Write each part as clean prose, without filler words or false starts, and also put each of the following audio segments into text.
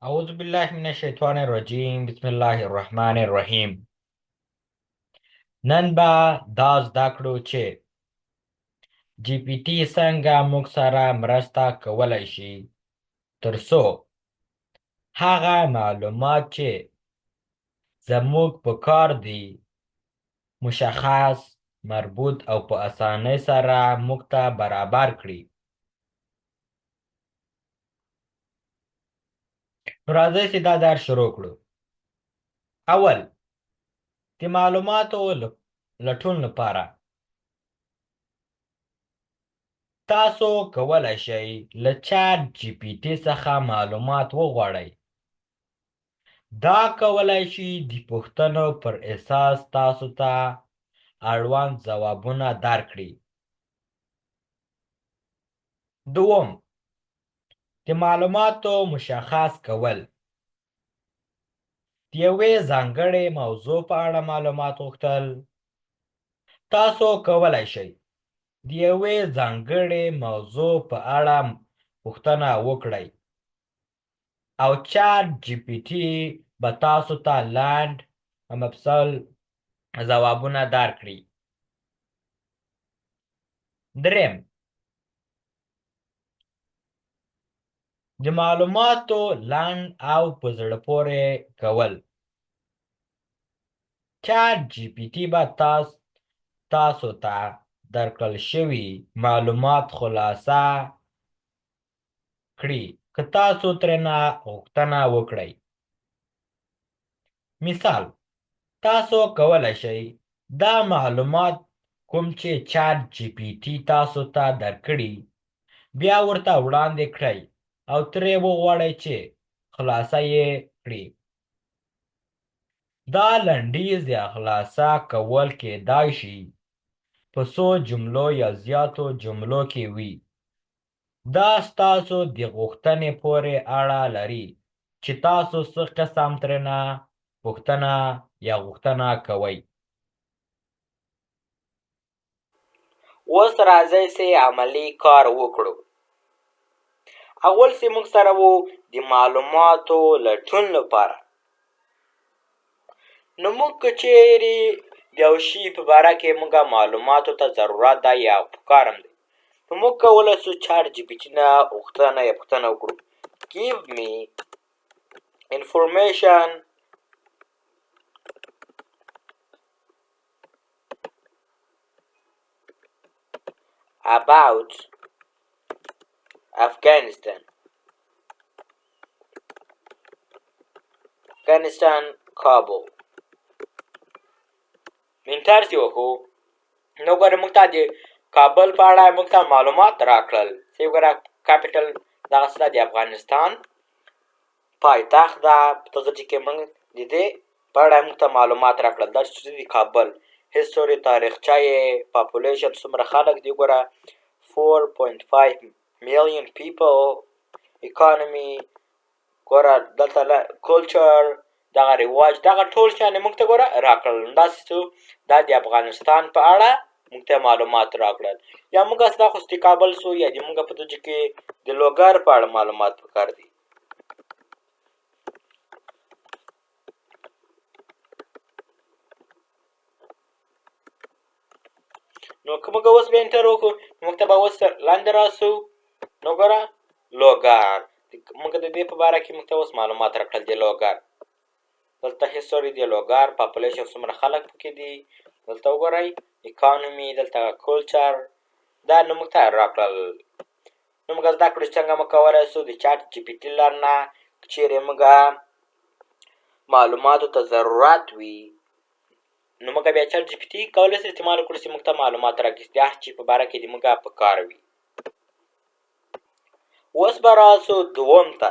اعوذ بالله من الشیطان الرجیم بسم الله الرحمن الرحیم. نن به دا زده کړو چې جی پی ټي څنګه موږ سره مرسته کولی شي ترڅو هغه معلومات چې زموږ په کار دي مشخص، مربوط او په اسانۍ سره موږ ته برابر کړي. نو راځئ چې دا درس شروع کړو. اول د معلوماتو لټون لپاره تاسو کولی شئ له چات جی پي ټي څخه معلومات وغواړئ. دا کولی شي د پوښتنو پر اساس تاسو ته اړوند ځوابونه درکړي. دوم، د معلوماتو مشخص کول. د یوې ځانګړې موضوع په اړه معلومات غوښتل. تاسو کولی شئ د یوې ځانګړې موضوع په اړه پوښتنه وکړئ او چات جی پي ټي به تاسو ته لنډ او مفصل ځوابونه درکړي. دریم، د معلوماتو لنډ او په زړه پورې کول. چات جی پي ټي به تاسو ته درکړل شوي معلومات خلاصه کړي که تاسو ترېنه غوښتنه وکړئ. مثال، تاسو کولی شئ دا معلومات کوم چې چات جی پي ټي تاسو ته درکړي بیا ورته وړاندې کړئ او ترې وغواړئ چې خلاصه یې کړي. دا لنډیز یا خلاصه کول کېدای شي په څو جملو یا زیاتو جملو کې وي. دا ستاسو د غوښتنې پورې اړه لري چې تاسو څه قسم ترېنه پوښتنه یا غوښتنه کوئ. اوس راځئ چې عملي کار وکړو. اول چې موږ سره وو د معلوماتو لټون لپاره. نو موږ که چیرې د یو شي په باره کې موږ معلوماتو ته ضرورت ده یا پکار هم دی، نو موږ کولی شو چات جي پي ټي نه پوښتنه وکړو. Give me information about Afghanistan, Kabul. انټر چې وکړو نو ګوره موږ ته د کابل په اړه موږ ته معلومات راکړل چې ګوره کاپیټل دغسې ده د افغانستان پایتخت ده. په دغه ځای کې موږ د دې په اړه موږ ته معلومات راکړل. دا چې د کابل هسټوري تاریخچه یې پاپولیشن څومره خلک دي ګوره 4.5 million people. اکانومي ګوره دلته کلچر دغه رواج دغه ټول شیان موږ ته ګوره راکړل. داسې څو دا د افغانستان په اړه موږ ته معلومات راکړل. یا موږ دا خو د کابل سو یا د موږ په دغه کې د لوګر په اړه معلومات پکار دي. نو که موږ اوس به انټر وکړو موږ ته به اوس لاندې راسو. نو ګوره لوګر موږ د دې په باره کې موږ ته اوس معلومات راکړل. د لوګر دلته هسټوري د لوګر پاپولیشن څومره خلک پکې دي. دلته وګورئ اکانومي، دلته کلچر دا نو موږ ته راکړل. نو موږ زده کړو چې څنګه موږ کولی شو د چات جي پي ټي لاره نه که چیرې موږ معلوماتو ته ضرورت وي نو موږ بیا چات جي پي ټي کولی شو استعمال وکړو چې موږ ته معلومات راکړي د هر شي په باره کې د موږ په کار وي. اوس به راسو دوم ته.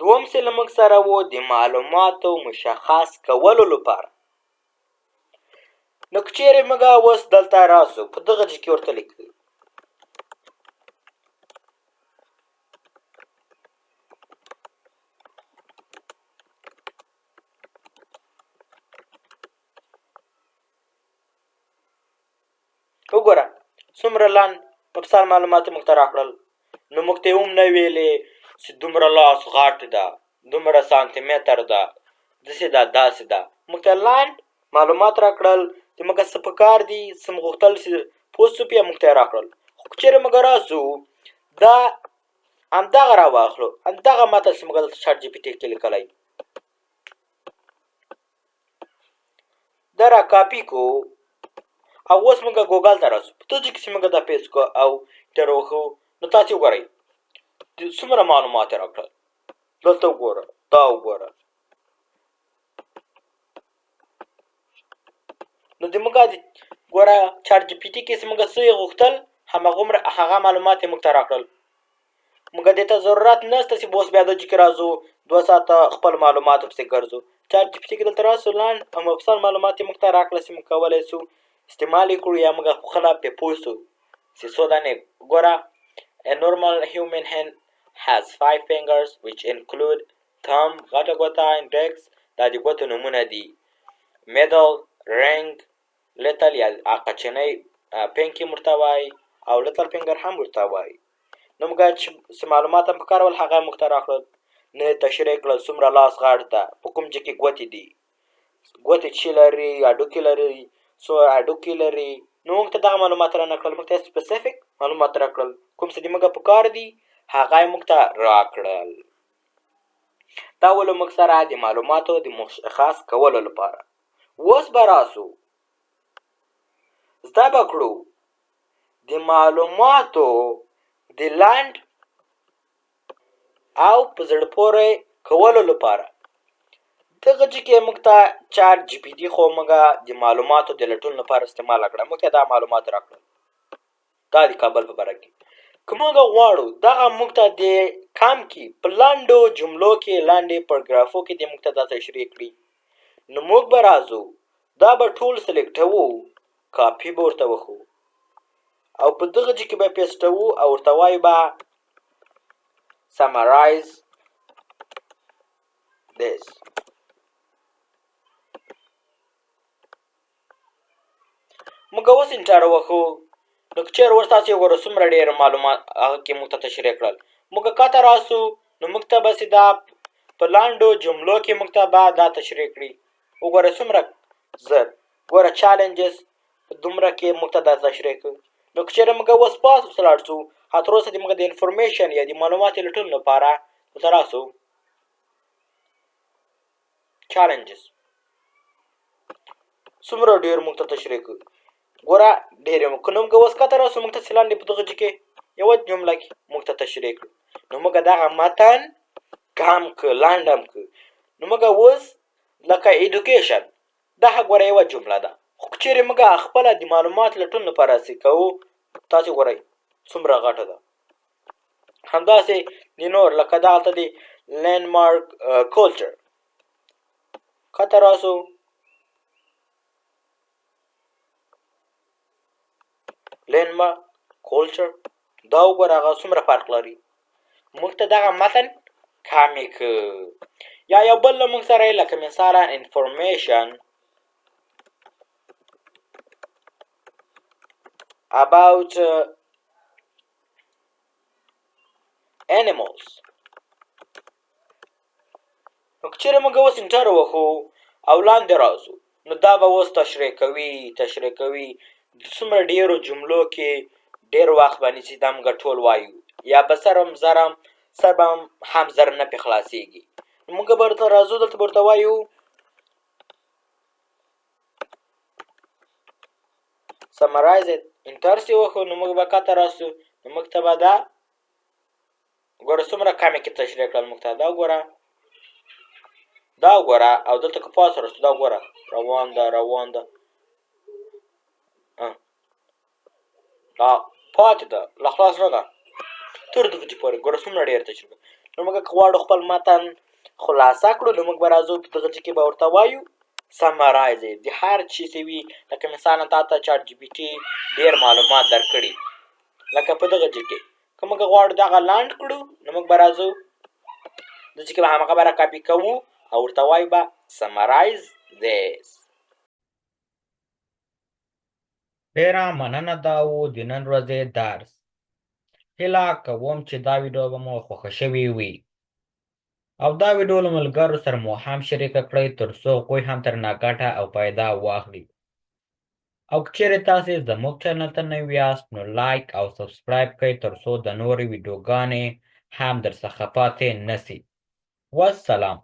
دوم چې له موږ سره و د معلوماتو مشخص کولو لپاره. نو که چیرې موږ اوس دلته راسو په دغه ځای کې ورته لیکو وګوره څومره لنډ مفصل معلومات موږ ته راکړل. نو موږ ته یې هم نه ویلې چې دومره لاس غټ ده دومره سانتي متر ده، داسې ده داسې ده. موږ ته لاند معلومات راکړل چې موږ څه پکار دي، څه موږ غوښتل چې پوه شو بیا موږ ته یې راکړل. خو که چېرې موږ راسو دا همدغه راواخلو، همدغه متن چې موږ دلته چاټ جي پي ټي کې لیکلی دا را کاپي کو او اوس موږ ګوګل ته راسو. په دې کې چې موږ دا پیسټ کړو او انټر وکړو نو تاسې وګورئ څومره معلومات یې راکړل. دلته وګوره، دا وګوره. نو د موږ د ګوره چاټ جي پي ټي کې چې موږ څه یې غوښتل هماغومره هغه معلومات یې موږ ته راکړل. موږ دې ته ضرورت نشته چې اوس بیا دجې کې راځو 2 ساعته خپل معلوماتو پسې ګرځو. چاټ جي پي ټي کې دلته راسو لاند او مفصل معلومات یې موږ ته راکړه چې موږ کولی شو استعمال یې کړو یا موږ خپله پرې پوه شو چې څو دانې. ګوره A normal human hand has 5 fingers which include thumb, غټه ګوته، index دا د ګوتو نومونه دي. middle, ring, little یا قچنۍ pinky ورته وایي او little finger هم ورته وایي. نو موږ چې معلومات هم پکارول هغه موږ ته راکړل. نه یې تشریح کړل څومره لاس غاړ ده، په کوم ځای کې ګوتې دي، ګوتې چې لري، هډوکي لري، څو هډوکي لري. نو موږ ته دغه معلومات را نه کړل، موږ ته سپیسیفیک معلومات راکړل. کوم څه د موږ پکار دي هغه یې موږ ته راکړل. دا ولو موږ سره د معلوماتو د مشخص کولو لپاره. اوس به راسو زده به کړو د معلوماتو د لاند او په زړه پورې کولو لپاره. دغه چې کې موږ ته چاټ جي پي ټي خو موږ د معلوماتو د لټون لپاره استعمال کړه. موږ ته دا معلومات راکړل دا د کابل په باره کې. که موږ غواړو دغه موږ ته د کم کې په لاندو جملو کې لاندې پاراګرافو کې د موږ ته دا تشریح کړي نو موږ به راځو دا به ټول سلیکټوو، کاپي به ورته وښو او په دغه ځای کې به پیسټوو او ورته وایو به summarize this. موږ اوس انټر وښو نو که چېرې اوس تاسې وګورئ څومره ډېر معلومات هغه کې موږ ته تشریح کړل. موږ کاته راسو نو موږ ته بس دا په لاندو جملو کې موږ ته به دا تشریح کړي. وګوره څومره زر ګوره چالنجز دومره کې موږ ته دا تشریح کړي. نو که چېرې موږ اوس پاس ولاړ شو تر اوسه د موږ د انفورمیشن یا د معلوماتو لټون لپاره دلته راسو چالنجز څومره ډېر موږ ته تشریح کړي. ګوره ډېر یې که نو موږ اوس کاته راسو موږ ته چې لاندې په دغه ځای کې یوه جمله کې موږ ته تشریح کړو نو موږ دغه متن کم کړ لاند هم کړ. نو موږ اوس لکه ایډوکیشن دغه ګوره یوه جمله ده. خو که چېرې موږ خپله د معلومات لټون لپاره هسې کوو تاسې ګورئ څومره غټه ده. همداسې د نور لکه دغلته د لینډمارک کلچر کاته راسو لینډمارک کلچر دا وګوره هغه څومره فرق لري. موږ ته دغه متن کامې که یا یو بل له موږ سره یې لکه مثالا انفورمیشن about animals. نو که چېرې موږ اوس انټر وښو او لاندې راځو نو دا به اوس تشریح کوي د څومره ډېرو جملو کې ډېر وخت به نیسي دا موږ ټول وایو یا به سر به هم زر نه پرې خلاصېږي. موږ به ورته راځو دلته به ورته وایو summarize it. انټر چې وښو نو موږ به کاته راسو نو موږ ته به دا ګوره څومره کمې کې تشریح کړل. موږ ته دا وګوره او دلته که پاس راسو دا وګوره روان ده دا پاتې ده لا خلاص نه ده تر دغه ځای پورې ګوره څومره ډېر تشریح. نو موږ که غواړو خپل متن خلاصه کړو نو موږ به راځو په دغه ځای کې به ورته وایو summarize it. د هر چی چې وي لکه مثلا تا ته چاټ جي پي ټي ډېر معلومات درکړي لکه په دغه ځای کې که موږ غواړو دغه لاند کړو نو موږ به راځو دغه ځای کې به همغه به را کاپي کوو او ورته وایو به summarize this. ډېره مننه دا و د نن ورځې درس. هیله کوم چې دا ویډیو به مو خوښه شوې وي. او دا ویډیو له ملګرو سره مو هم شریکه کړئ ترڅو هغوی هم ترنه ګټه او فایده واخلي. او که چیرې تاسې زموږ چینل ته نوي یاست نو لایک او سبسکرایب کړئ ترڅو د نورې ویډیوګانې هم درڅخه پاتې نسي. والسلام.